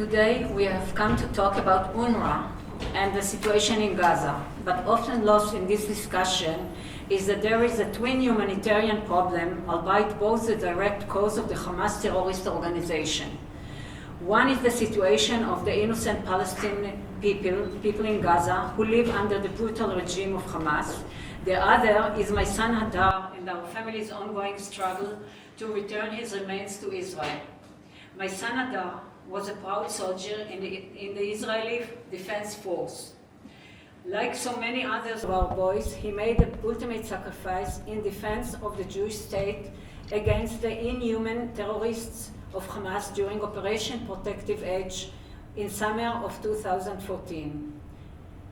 Today we have come to talk about UNRWA and the situation in Gaza, but often lost in this discussion is that there is a twin humanitarian problem, albeit both the direct cause of the Hamas terrorist organization. One is the situation of the innocent Palestinian people in Gaza who live under the brutal regime of Hamas. The other is my son Hadar and our family's ongoing struggle to return his remains to Israel. My son Hadar was a proud soldier in the Israeli Defense Force. Like so many others of our boys, he made the ultimate sacrifice in defense of the Jewish state against the inhuman terrorists of Hamas during Operation Protective Edge in summer of 2014.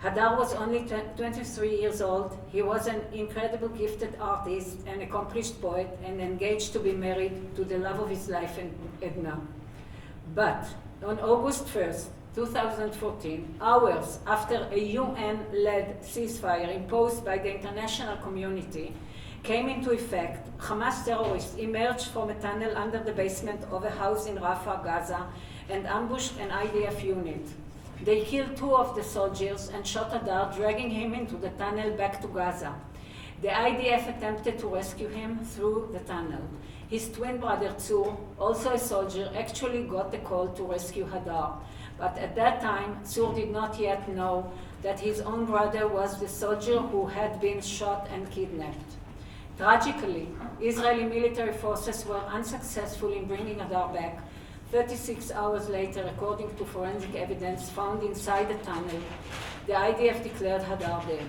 Hadar was only 23 years old. He was an incredible gifted artist, an accomplished poet, and engaged to be married to the love of his life, Edna. But on August 1st, 2014, hours after a UN-led ceasefire imposed by the international community came into effect, Hamas terrorists emerged from a tunnel under the basement of a house in Rafah, Gaza, and ambushed an IDF unit. They killed 2 of the soldiers and shot Hadar, dragging him into the tunnel back to Gaza. The IDF attempted to rescue him through the tunnel. His twin brother Tzur, also a soldier, actually got the call to rescue Hadar. But at that time, Tzur did not yet know that his own brother was the soldier who had been shot and kidnapped. Tragically, Israeli military forces were unsuccessful in bringing Hadar back. 36 hours later, according to forensic evidence found inside the tunnel, the IDF declared Hadar dead.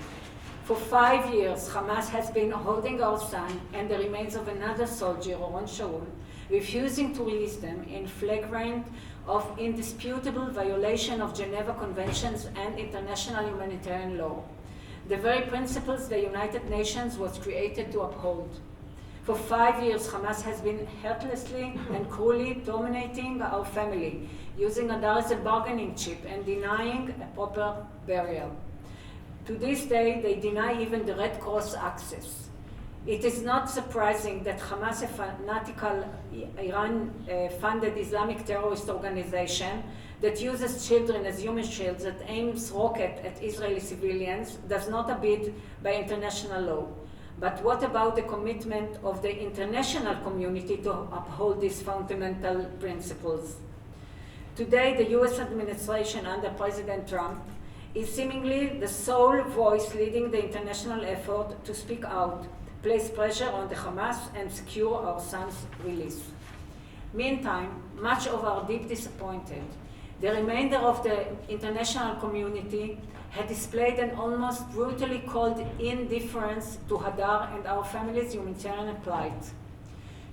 For 5 years, Hamas has been holding our son and the remains of another soldier, Oron Shaul, refusing to release them in flagrant of indisputable violation of Geneva Conventions and international humanitarian law, the very principles the United Nations was created to uphold. For 5 years, Hamas has been heartlessly and cruelly dominating our family, using Hadar as a bargaining chip and denying a proper burial. To this day, they deny even the Red Cross access. It is not surprising that Hamas, a fanatical Iran-funded Islamic terrorist organization that uses children as human shields, that aims rockets at Israeli civilians, does not abide by international law. But what about the commitment of the international community to uphold these fundamental principles? Today, the US administration under President Trump is seemingly the sole voice leading the international effort to speak out, place pressure on the Hamas, and secure our son's release. Meantime, much of our deep disappointed, the remainder of the international community had displayed an almost brutally cold indifference to Hadar and our family's humanitarian plight.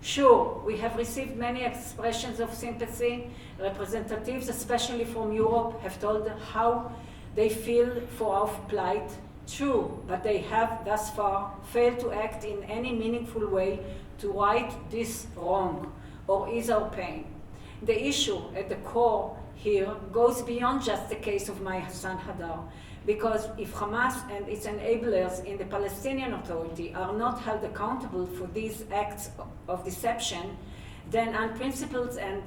Sure, we have received many expressions of sympathy. Representatives, especially from Europe, have told how they feel for our plight. True, but they have thus far failed to act in any meaningful way to right this wrong or ease our pain. The issue at the core here goes beyond just the case of my son Hadar, because if Hamas and its enablers in the Palestinian Authority are not held accountable for these acts of deception, then unprincipled and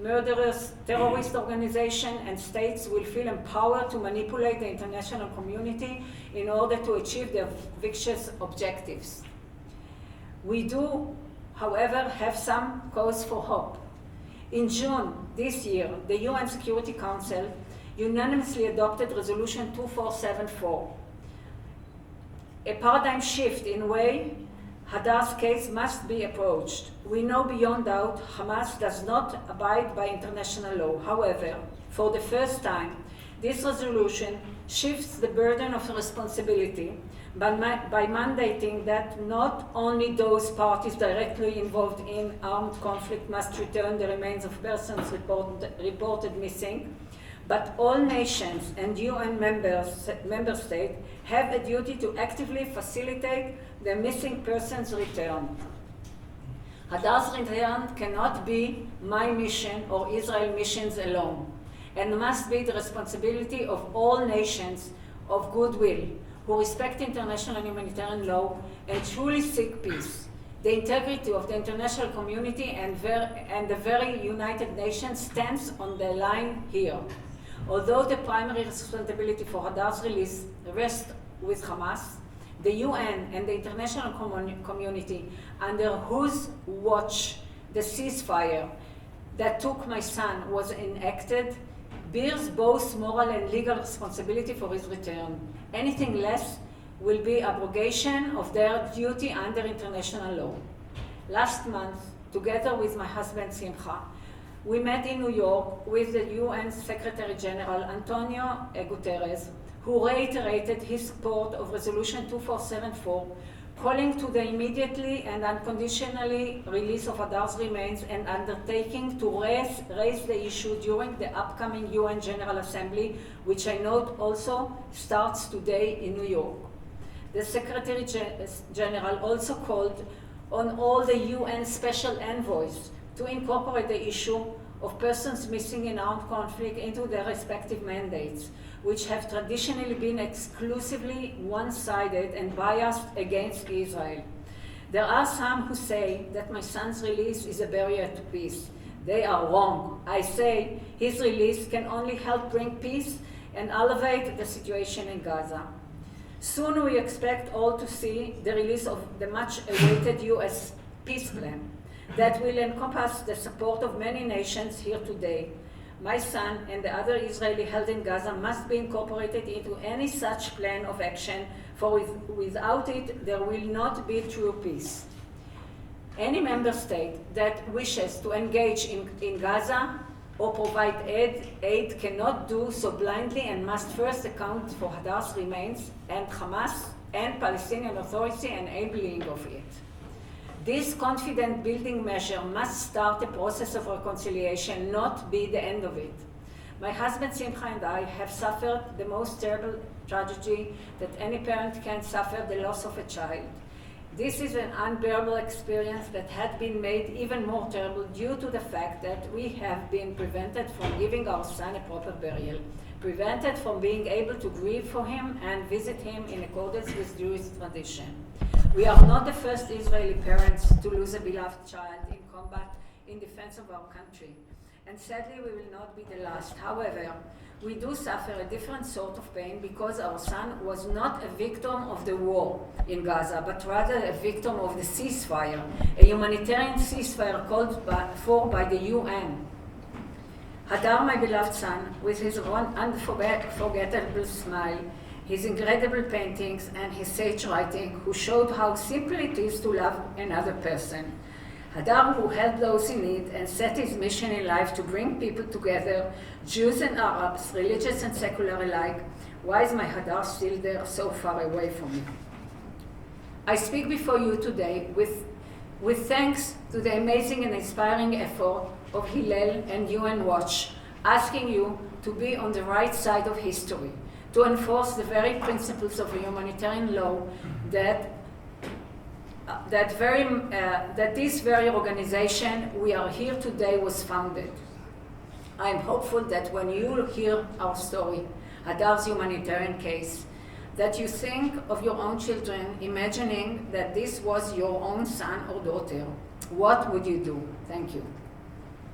murderous terrorist organizations and states will feel empowered to manipulate the international community in order to achieve their vicious objectives. We do, however, have some cause for hope. In June this year, the UN Security Council unanimously adopted Resolution 2474, a paradigm shift in the way Hadar's case must be approached. We know beyond doubt Hamas does not abide by international law. However, for the first time, this resolution shifts the burden of responsibility by mandating that not only those parties directly involved in armed conflict must return the remains of persons reported missing, but all nations and UN member states have a duty to actively facilitate the missing person's return. Hadar's return cannot be my mission or Israel missions alone, and must be the responsibility of all nations of goodwill who respect international humanitarian law and truly seek peace. The integrity of the international community and the very United Nations stands on the line here. Although the primary responsibility for Hadar's release rests with Hamas, the UN and the international community, under whose watch the ceasefire that took my son was enacted, bears both moral and legal responsibility for his return. Anything less will be abrogation of their duty under international law. Last month, together with my husband Simcha, we met in New York with the UN Secretary General Antonio Guterres, who reiterated his support of Resolution 2474, calling to the immediately and unconditionally release of Hadar's remains and undertaking to raise the issue during the upcoming UN General Assembly, which I note also starts today in New York. The Secretary General also called on all the UN special envoys to incorporate the issue of persons missing in armed conflict into their respective mandates, which have traditionally been exclusively one-sided and biased against Israel. There are some who say that my son's release is a barrier to peace. They are wrong. I say his release can only help bring peace and elevate the situation in Gaza. Soon we expect all to see the release of the much-awaited US peace plan that will encompass the support of many nations here today. My son and the other Israeli held in Gaza must be incorporated into any such plan of action, for without it there will not be true peace. Any member state that wishes to engage in Gaza or provide aid cannot do so blindly and must first account for Hadar's remains and Hamas and Palestinian Authority enabling of it. This confident building measure must start a process of reconciliation, not be the end of it. My husband Simcha and I have suffered the most terrible tragedy that any parent can suffer, the loss of a child. This is an unbearable experience that had been made even more terrible due to the fact that we have been prevented from giving our son a proper burial, prevented from being able to grieve for him and visit him in accordance with Jewish tradition. We are not the first Israeli parents to lose a beloved child in combat in defense of our country, and sadly we will not be the last. However, we do suffer a different sort of pain because our son was not a victim of the war in Gaza, but rather a victim of the ceasefire, a humanitarian ceasefire called for by the UN. Hadar, my beloved son, with his unforgettable smile, his incredible paintings, and his sage writing, who showed how simple it is to love another person. Hadar, who helped those in need and set his mission in life to bring people together, Jews and Arabs, religious and secular alike. Why is my Hadar still there so far away from me? I speak before you today with thanks to the amazing and inspiring effort of Hillel and UN Watch, asking you to be on the right side of history, to enforce the very principles of humanitarian law that this very organization we are here today was founded. I am hopeful that when you hear our story, Hadar's humanitarian case, that you think of your own children, imagining that this was your own son or daughter. What would you do? Thank you.